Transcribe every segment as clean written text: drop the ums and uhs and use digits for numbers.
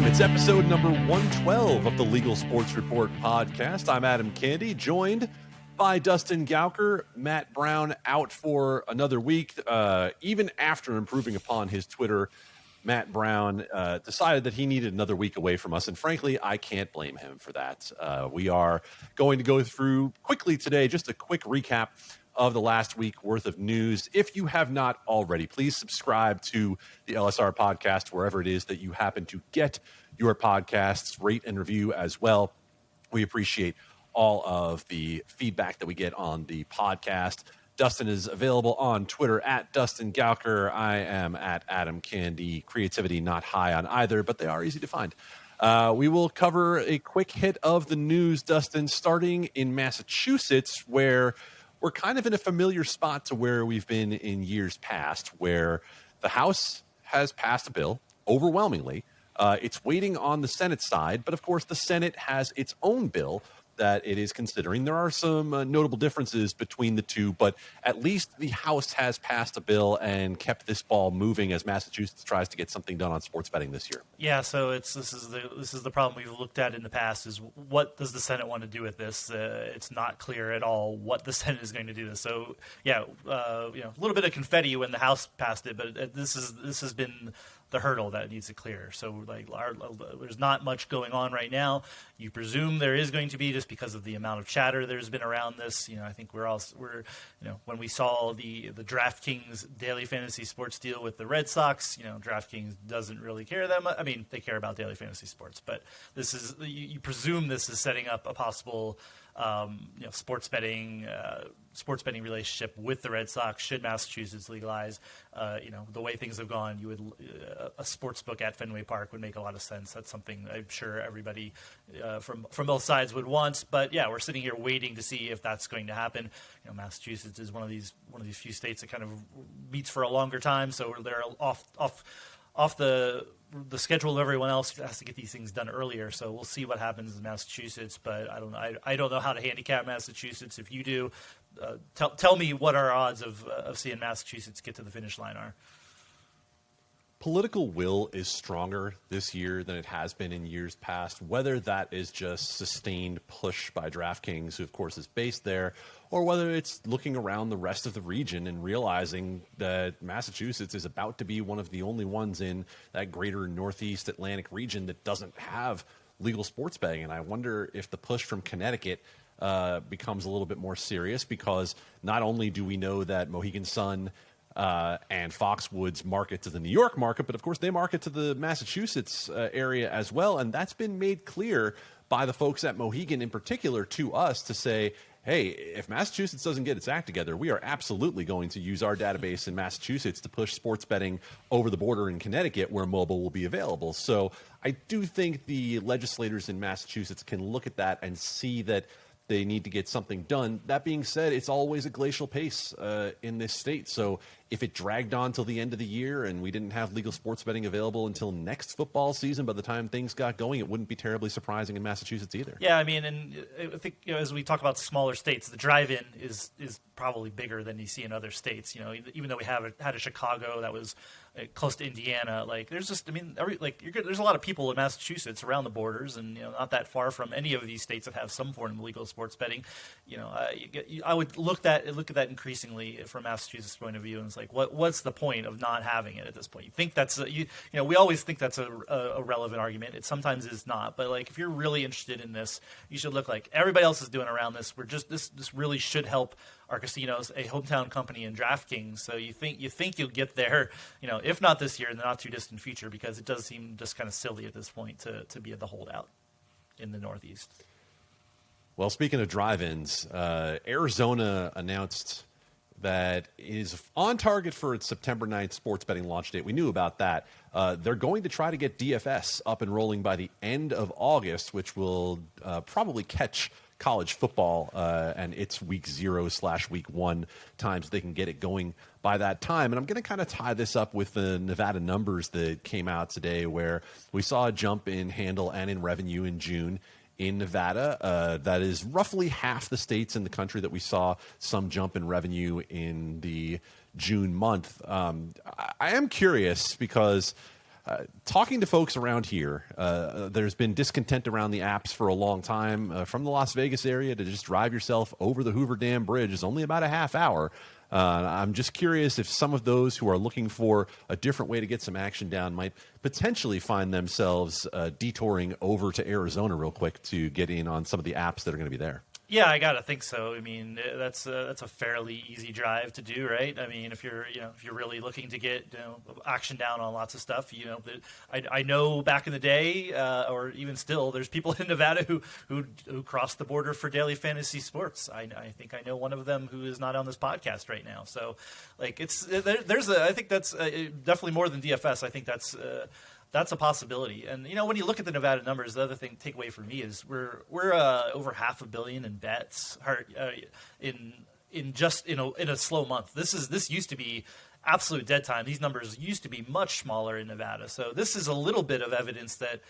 It's episode number 112 of the Legal Sports Report podcast. I'm Adam Candee, joined by Dustin Gouker. Matt Brown out for another week. Even after improving upon his Twitter, Matt Brown decided that he needed another week away from us. And frankly, I can't blame him for that. We are going to go through quickly today, just a quick recap of the last week worth of news. If you have not already, please subscribe to the LSR podcast, wherever it is that you happen to get your podcasts. Rate and review as well. We appreciate all of the feedback that we get on the podcast. Dustin is available on Twitter at Dustin Gouker. I am at Adam Candee. Creativity not high on either, but they are easy to find. We will cover a quick hit of the news, Dustin, starting in Massachusetts, where we're kind of in a familiar spot to where we've been in years past, where the House has passed a bill overwhelmingly. It's waiting on the Senate side, but of course the Senate has its own bill that it is considering. There are some notable differences between the two, but at least the House has passed a bill and kept this ball moving as Massachusetts tries to get something done on sports betting this year. Yeah, so this is the problem we've looked at in the past is what does the Senate want to do with this? It's not clear at all what the Senate is going to do this. So yeah, a little bit of confetti when the House passed it, but this has been the hurdle that needs to clear. So there's not much going on right now. You presume there is going to be, just because of the amount of chatter there's been around this. I think we're when we saw the DraftKings daily fantasy sports deal with the Red Sox, DraftKings doesn't really care that much. I mean, they care about daily fantasy sports, but this is you presume this is setting up a possible sports betting relationship with the Red Sox should Massachusetts legalize. The way things have gone, a sportsbook at Fenway Park would make a lot of sense. That's something I'm sure everybody from both sides would want. But yeah, we're sitting here waiting to see if that's going to happen. Massachusetts is one of these few states that kind of meets for a longer time, so they're off the schedule of everyone else has to get these things done earlier. So we'll see what happens in Massachusetts, but I don't know how to handicap Massachusetts. If you do, tell me what our odds of seeing Massachusetts get to the finish line are. Political will is stronger this year than it has been in years past, whether that is just sustained push by DraftKings, who of course is based there, or whether it's looking around the rest of the region and realizing that Massachusetts is about to be one of the only ones in that greater Northeast Atlantic region that doesn't have legal sports betting. And I wonder if the push from Connecticut becomes a little bit more serious, because not only do we know that Mohegan Sun and Foxwoods market to the New York market, but of course they market to the Massachusetts area as well. And that's been made clear by the folks at Mohegan in particular to us to say, hey, if Massachusetts doesn't get its act together, we are absolutely going to use our database in Massachusetts to push sports betting over the border in Connecticut, where mobile will be available. So I do think the legislators in Massachusetts can look at that and see that they need to get something done. That being said, it's always a glacial pace in this state. So if it dragged on till the end of the year and we didn't have legal sports betting available until next football season, by the time things got going, it wouldn't be terribly surprising in Massachusetts either. Yeah, I mean, and I think as we talk about smaller states, the drive-in is probably bigger than you see in other states. Even though we had a Chicago that was close to Indiana, there's a lot of people in Massachusetts around the borders, and not that far from any of these states that have some form of legal sports betting. I would look at that increasingly from Massachusetts' point of view, and it's like, what's the point of not having it at this point? You think that's we always think that's a relevant argument. It sometimes is not, but if you're really interested in this, you should look like everybody else is doing around this. This really should help our casinos, a hometown company in DraftKings. So you think you'll get there, if not this year, in the not too distant future, because it does seem just kind of silly at this point to be the holdout in the Northeast. Well, speaking of drive-ins, Arizona announced that is on target for its September 9th sports betting launch date. We knew about that. They're going to try to get DFS up and rolling by the end of August, which will probably catch college football and its week 0/week 1 times they can get it going by that time. And I'm going to kind of tie this up with the Nevada numbers that came out today, where we saw a jump in handle and in revenue in June in Nevada. That is roughly half the states in the country that we saw some jump in revenue in the June month. I am curious because talking to folks around here, there's been discontent around the apps for a long time. From the Las Vegas area to just drive yourself over the Hoover Dam Bridge is only about a half hour. I'm just curious if some of those who are looking for a different way to get some action down might potentially find themselves detouring over to Arizona real quick to get in on some of the apps that are going to be there. Yeah, I gotta think so. I mean, that's a fairly easy drive to do, right? I mean, if you're really looking to get action down on lots of stuff, I know back in the day, or even still, there's people in Nevada who cross the border for daily fantasy sports. I think I know one of them who is not on this podcast right now. So, like, I think that's definitely more than DFS. I think that's a possibility. And when you look at the Nevada numbers, the other takeaway for me is we're over $500 million in bets in a slow month. This used to be absolute dead time. These numbers used to be much smaller in Nevada. So this is a little bit of evidence that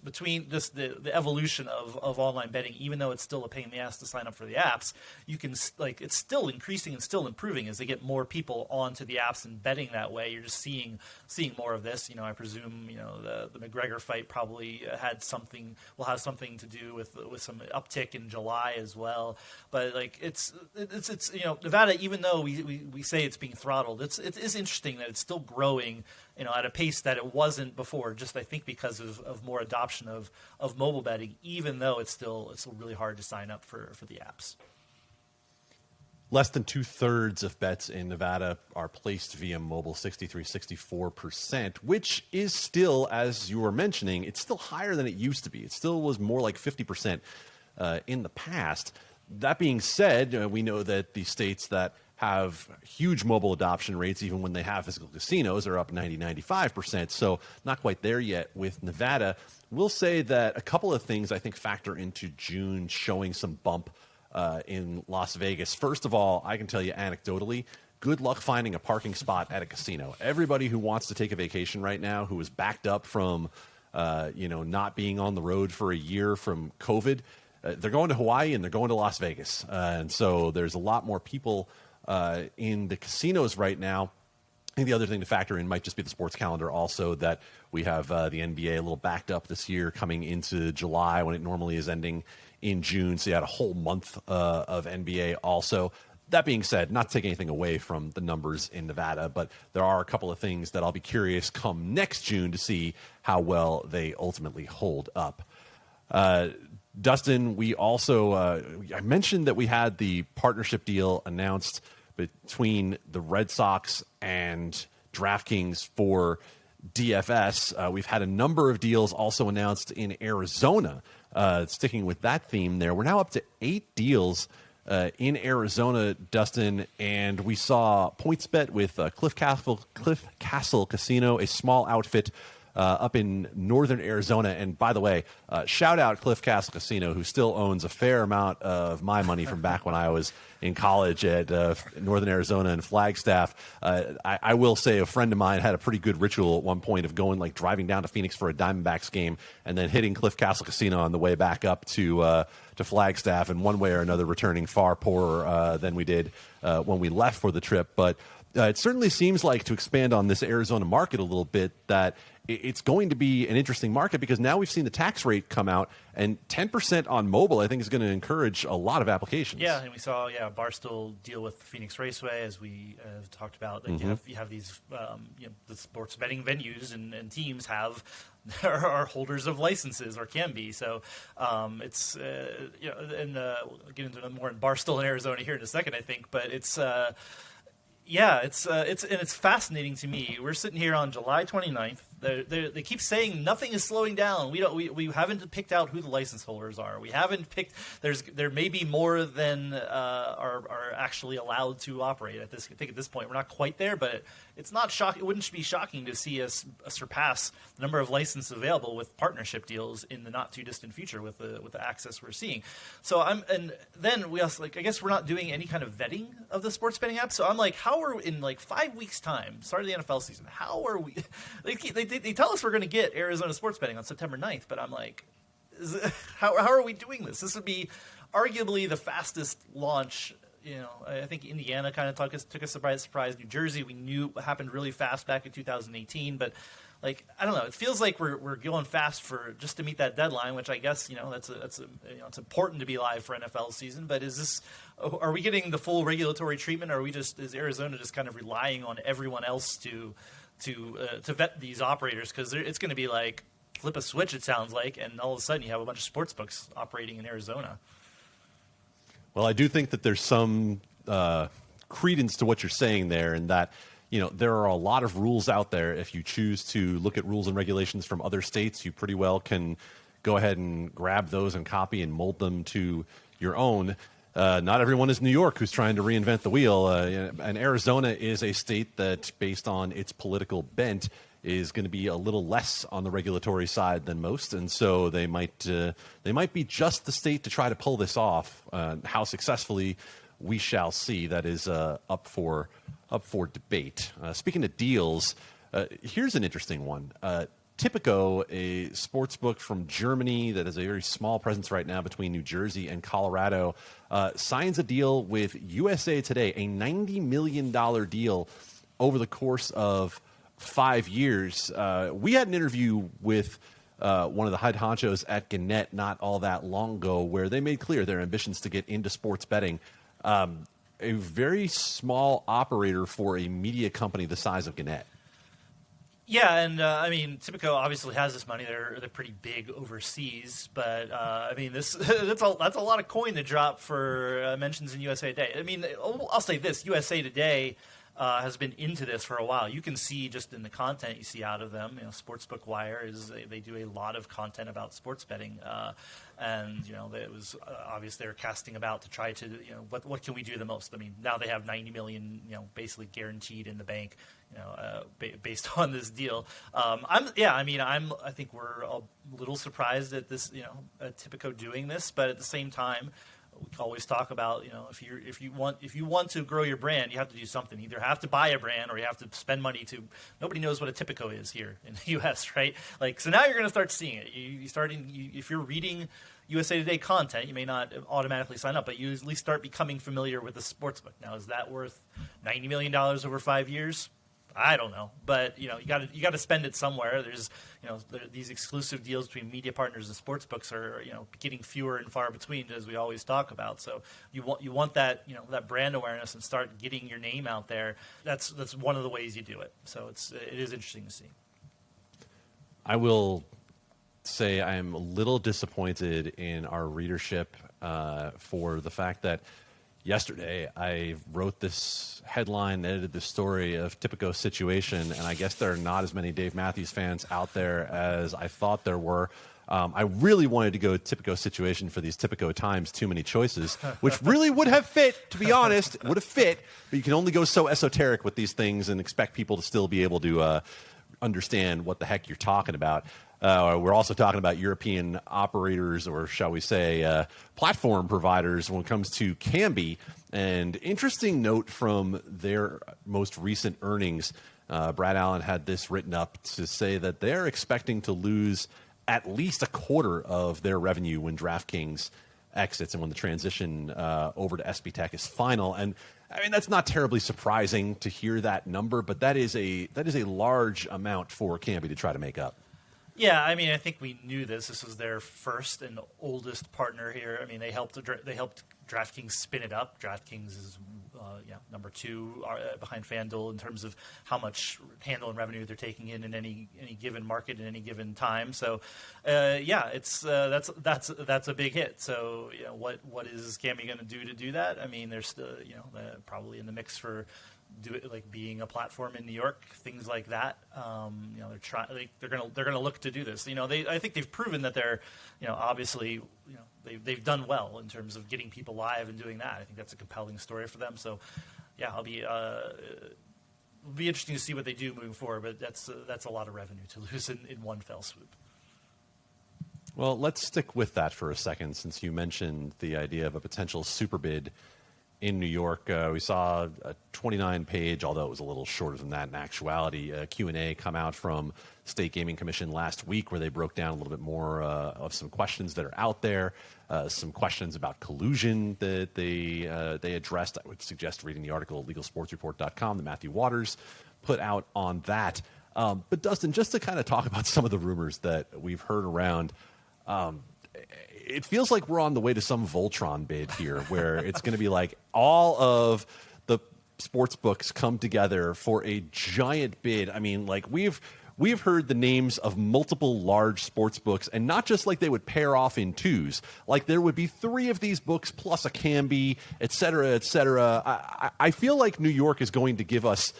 between just the evolution of online betting, even though it's still a pain in the ass to sign up for the apps, you can it's still increasing and still improving as they get more people onto the apps and betting that way. You're just seeing more of this. I presume the McGregor fight probably will have something to do with some uptick in July as well. But it's Nevada, even though we say it's being throttled, it is interesting that it's still growing at a pace that it wasn't before, just I think because of more adoption of mobile betting, even though it's still really hard to sign up for the apps. Less than 2/3 of bets in Nevada are placed via mobile, 64%, which is still, as you were mentioning, it's still higher than it used to be. It still was more like 50% in the past. That being said, we know that the states that have huge mobile adoption rates, even when they have physical casinos, are up 90-95%. So not quite there yet with Nevada. We'll say that a couple of things I think factor into June showing some bump in Las Vegas. First of all, I can tell you anecdotally, good luck finding a parking spot at a casino. Everybody who wants to take a vacation right now, who is backed up from not being on the road for a year from COVID, they're going to Hawaii and they're going to Las Vegas. And so there's a lot more people in the casinos right now. I think the other thing to factor in might just be the sports calendar also, that we have the NBA a little backed up this year coming into July when it normally is ending in June. So you had a whole month of NBA also. That being said, not to take anything away from the numbers in Nevada, but there are a couple of things that I'll be curious come next June to see how well they ultimately hold up. Dustin, we also I mentioned that we had the partnership deal announced between the Red Sox and DraftKings for DFS. We've had a number of deals also announced in Arizona. Sticking with that theme there, we're now up to 8 deals in Arizona, Dustin, and we saw PointsBet with Cliff Castle Casino, a small outfit up in northern Arizona. And by the way, shout out Cliff Castle Casino, who still owns a fair amount of my money from back when I was in college at northern Arizona and Flagstaff. I will say a friend of mine had a pretty good ritual at one point of driving down to Phoenix for a Diamondbacks game and then hitting Cliff Castle Casino on the way back up to Flagstaff, and one way or another returning far poorer than we did when we left for the trip. But it certainly seems like, to expand on this Arizona market a little bit, that it's going to be an interesting market because now we've seen the tax rate come out, and 10% on mobile, I think, is going to encourage a lot of applications. Yeah, and we saw Barstool deal with Phoenix Raceway, as we talked about. Like you have these the sports betting venues and teams are holders of licenses, or can be. So it's and we'll get into more in Barstool in Arizona here in a second, I think. But it's it's fascinating to me. We're sitting here on July 29th. They keep saying nothing is slowing down. We haven't picked out who the license holders are. We haven't picked. There may be more than are actually allowed to operate at this. I think at this point we're not quite there, but it's not shocking. It wouldn't be shocking to see us surpass the number of licenses available with partnership deals in the not too distant future with the access we're seeing. So and then we also, I guess we're not doing any kind of vetting of the sports betting app. So I'm like, how are in 5 weeks time, start of the NFL season? How are we? They tell us we're going to get Arizona sports betting on September 9th, but I'm like, how are we doing this? This would be arguably the fastest launch. I think Indiana kind of took us surprise. New Jersey, we knew happened really fast back in 2018, but like, I don't know. It feels like we're going fast for just to meet that deadline, which I guess it's important to be live for NFL season. But are we getting the full regulatory treatment? Or is Arizona just kind of relying on everyone else to vet these operators? Because it's going to be like flip a switch, it sounds like, and all of a sudden you have a bunch of sports books operating in Arizona. Well, I do think that there's some credence to what you're saying there, and that there are a lot of rules out there. If you choose to look at rules and regulations from other states, you pretty well can go ahead and grab those and copy and mold them to your own. Not everyone is New York who's trying to reinvent the wheel, and Arizona is a state that, based on its political bent, is going to be a little less on the regulatory side than most, and so they might be just the state to try to pull this off. How successfully, we shall see. That is up for debate. Speaking of deals, here's an interesting one. Tipico, a sportsbook from Germany that has a very small presence right now between New Jersey and Colorado, signs a deal with USA Today, a $90 million deal over the course of 5 years. We had an interview with one of the head honchos at Gannett not all that long ago, where they made clear their ambitions to get into sports betting. A very small operator for a media company the size of Gannett. Yeah, and I mean, Tipico obviously has this money. They're pretty big overseas, but I mean, that's a lot of coin to drop for mentions in USA Today. I mean, I'll say this: USA Today has been into this for a while. You can see just in the content you see out of them. Sportsbook Wire they do a lot of content about sports betting, and it was obvious they were casting about to try to what can we do the most. I mean, now they have $90 million basically guaranteed in the bank, based on this deal. I think we're a little surprised at this, at Tipico doing this, but at the same time, we always talk about, if you want to grow your brand, you have to do something. You either have to buy a brand or you have to spend money to. Nobody knows what a Tipico is here in the U.S., right? So now you're going to start seeing it. If you're reading USA Today content, you may not automatically sign up, but you at least start becoming familiar with the sportsbook. Now, is that worth $90 million over 5 years? I don't know, but you got to spend it somewhere. There's these exclusive deals between media partners and sports books are getting fewer and far between, as we always talk about. So you want that that brand awareness and start getting your name out there. That's one of the ways you do it. So it is interesting to see. I will say I am a little disappointed in our readership for the fact that yesterday I wrote this headline, edited this story of Tipico's situation, and I guess there are not as many Dave Matthews fans out there as I thought there were. I really wanted to go Tipico situation for these Tipico times too many choices, which really would have fit, to be honest. It would have fit, but you can only go so esoteric with these things and expect people to still be able to understand what the heck you're talking about. We're also talking about European operators, or shall we say platform providers, when it comes to Kambi. And interesting note from their most recent earnings, Brad Allen had this written up to say that they're expecting to lose at least a quarter of their revenue when DraftKings exits and when the transition over to SB Tech is final. And I mean, that's not terribly surprising to hear that number, but that is a large amount for Kambi to try to make up. Yeah, I mean, I think we knew this. This was their first and oldest partner here. I mean, they helped DraftKings spin it up. DraftKings is number 2 behind FanDuel in terms of how much handle and revenue they're taking in any given market at any given time. So, it's that's a big hit. So, what is Kambi going to do that? I mean, they're still probably in the mix for being a platform in New York, things like that. They're gonna look to do this. I think they've proven that they're, obviously, they've done well in terms of getting people live and doing that. I think that's a compelling story for them. So, yeah, it'll be interesting to see what they do moving forward. But that's a lot of revenue to lose in one fell swoop. Well, let's stick with that for a second, since you mentioned the idea of a potential super bid in New York. We saw a 29-page, although it was a little shorter than that in actuality, Q&A come out from State Gaming Commission last week, where they broke down a little bit more of some questions that are out there, some questions about collusion that they addressed. I would suggest reading the article at legalsportsreport.com that Matthew Waters put out on that. But Dustin, just to kind of talk about some of the rumors that we've heard around, it feels like we're on the way to some Voltron bid here, where it's going to be like all of the sports books come together for a giant bid. I mean, like we've heard the names of multiple large sports books, and not just like they would pair off in twos. Like there would be 3 of these books plus a Cambie, et cetera, et cetera. I feel like New York is going to give us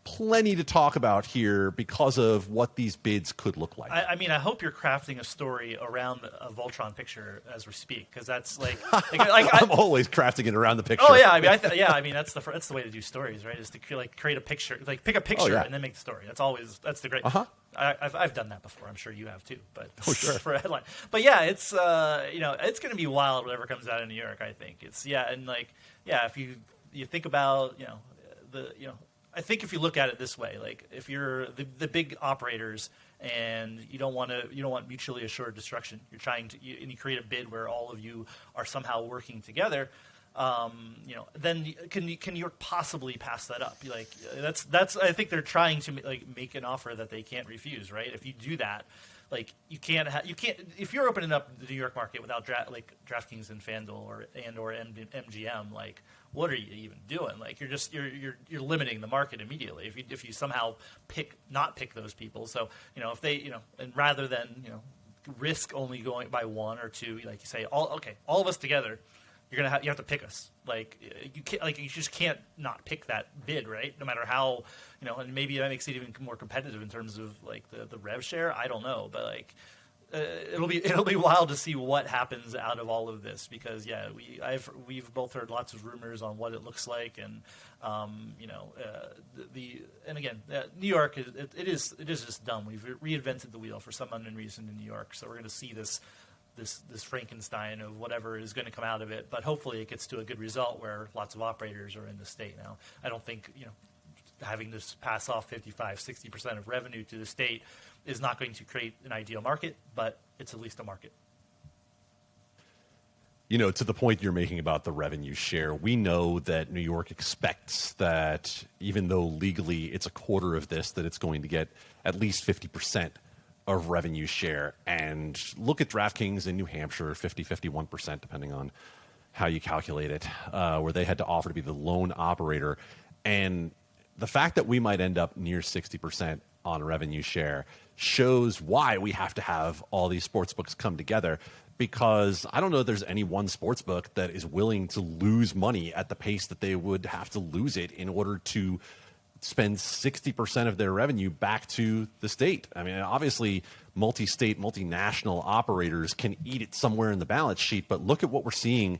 plenty to talk about here because of what these bids could look like. I mean, I hope you're crafting a story around a Voltron picture as we speak, because that's like I'm always crafting it around the picture. Oh yeah, I mean, that's the way to do stories, right? Is to create a picture, like pick a picture and then make the story. That's the great. I've done that before. I'm sure you have too. But sure. For a headline. But yeah, it's it's going to be wild whatever comes out of New York. I think it's if you think about I think if you look at it this way, like if you're the big operators and you don't want mutually assured destruction, you're trying to and you create a bid where all of you are somehow working together, then can New York possibly pass that up? Like that's I think they're trying to make an offer that they can't refuse, right? If you do that, like you can't if you're opening up the New York market without DraftKings and FanDuel or MGM, like what are you even doing? Like you're limiting the market immediately if you somehow not pick those people. So if they and rather than risk only going by 1 or 2, like you say all of us together, you have to pick us. Like you can't, you just can't not pick that bid, right? No matter how and maybe that makes it even more competitive in terms of like the rev share. I don't know, but like it'll be wild to see what happens out of all of this, because we've both heard lots of rumors on what it looks like, and New York it is just dumb. We've reinvented the wheel for some unknown reason in New York, so we're going to see this Frankenstein of whatever is going to come out of it, but hopefully it gets to a good result where lots of operators are in the state. Now, I don't think having this pass off 55-60% of revenue to the state is not going to create an ideal market, but it's at least a market. To the point you're making about the revenue share, we know that New York expects that even though legally it's a quarter of this, that it's going to get at least 50% of revenue share. And look at DraftKings in New Hampshire, 51%, depending on how you calculate it, where they had to offer to be the lone operator. And the fact that we might end up near 60% on revenue share shows why we have to have all these sports books come together, because I don't know if there's any one sports book that is willing to lose money at the pace that they would have to lose it in order to spend 60% of their revenue back to the state. I mean, obviously, multi-state, multinational operators can eat it somewhere in the balance sheet, but look at what we're seeing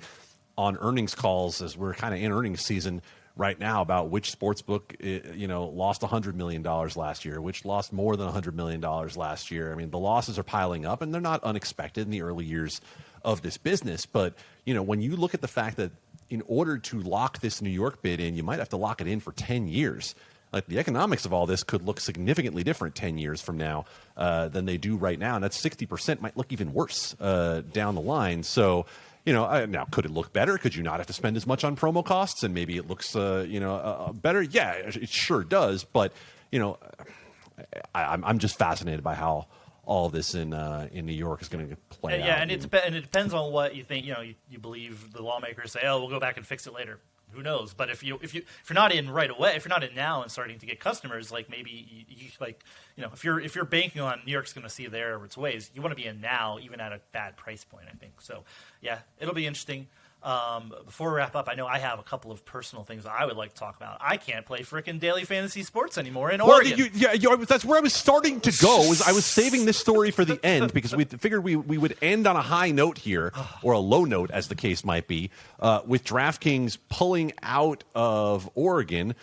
on earnings calls as we're kind of in earnings season right now about which sports book lost $100 million last year, which lost more than $100 million last year. I mean, the losses are piling up, and they're not unexpected in the early years of this business. But, when you look at the fact that in order to lock this New York bid in, you might have to lock it in for 10 years. Like the economics of all this could look significantly different 10 years from now than they do right now. And that 60% might look even worse down the line. So, now could it look better? Could you not have to spend as much on promo costs and maybe it looks, better? Yeah, it sure does. But, I'm just fascinated by how all this in New York is going to play out. Yeah, and it depends on what you think. You believe the lawmakers say, "Oh, we'll go back and fix it later." Who knows? But if you're not in right away, if you're not in now and starting to get customers, like maybe if you're banking on New York's going to see its ways, you want to be in now, even at a bad price point, I think. So yeah, it'll be interesting. Before we wrap up, I know I have a couple of personal things I would like to talk about. I can't play frickin' daily fantasy sports anymore in Oregon. That's where I was starting to go. I was saving this story for the end because we figured we would end on a high note here, or a low note, as the case might be, with DraftKings pulling out of Oregon.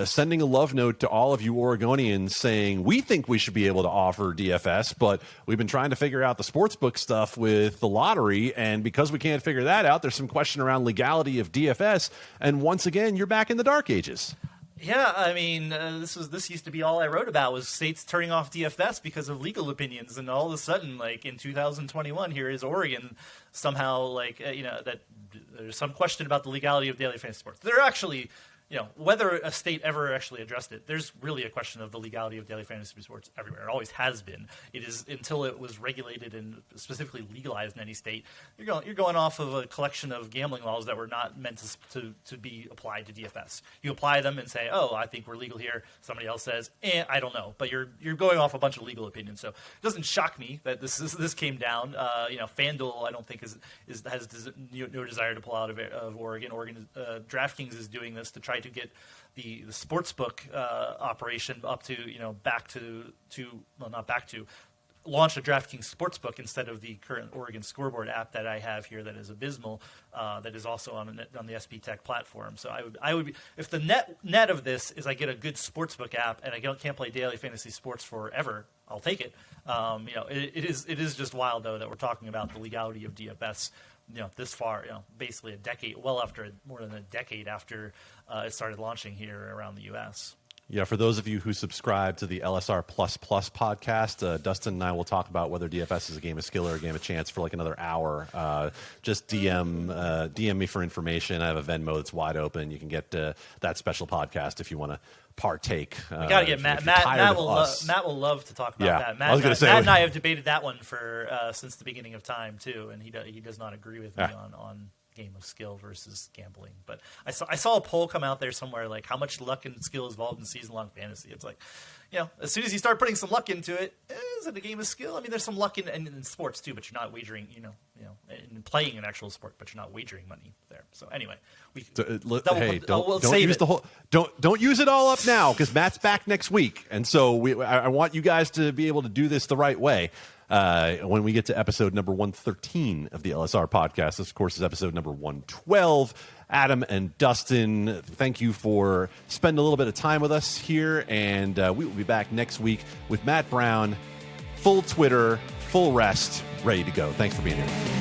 Sending a love note to all of you Oregonians saying, we think we should be able to offer DFS, but we've been trying to figure out the sportsbook stuff with the lottery, and because we can't figure that out, there's some question around legality of DFS, and once again, you're back in the dark ages. Yeah, I mean, this used to be all I wrote about was states turning off DFS because of legal opinions, and all of a sudden, like in 2021, here is Oregon somehow that there's some question about the legality of daily fantasy sports. They're actually whether a state ever actually addressed it, there's really a question of the legality of daily fantasy sports everywhere. It always has been. It is until it was regulated and specifically legalized in any state. You're going off of a collection of gambling laws that were not meant to be applied to DFS. You apply them and say, oh, I think we're legal here. Somebody else says, I don't know. But you're going off a bunch of legal opinions. So it doesn't shock me that this came down. FanDuel, I don't think has no desire to pull out of Oregon. DraftKings is doing this to try to get the sportsbook operation up to launch a DraftKings sportsbook instead of the current Oregon scoreboard app that I have here that is abysmal, that is also on the SB Tech platform. So I would be, if the net of this is I get a good sportsbook app and I can't play daily fantasy sports forever, I'll take it. It is just wild though that we're talking about the legality of DFS. This far, basically more than a decade after it started launching here around the U.S. Yeah, for those of you who subscribe to the LSR podcast, Dustin and I will talk about whether DFS is a game of skill or a game of chance for like another hour. Just DM me for information. I have a Venmo that's wide open. You can get that special podcast if you want to partake. We got to get Matt. Matt will love to talk about that. Matt, I was going to say, Matt and I have debated that one since the beginning of time too, and he does not agree with me on game of skill versus gambling. But I saw a poll come out there somewhere like how much luck and skill is involved in season-long fantasy. It's like, as soon as you start putting some luck into it, is it a game of skill? I mean, there's some luck in sports too, but you're not wagering, in playing an actual sport, but you're not wagering money there. So anyway, don't use it all up now because Matt's back next week, and so I want you guys to be able to do this the right way. When we get to episode number 113 of the LSR podcast, this, of course, is episode number 112. Adam and Dustin, thank you for spending a little bit of time with us here, and we will be back next week with Matt Brown, full Twitter, full rest, ready to go. Thanks for being here.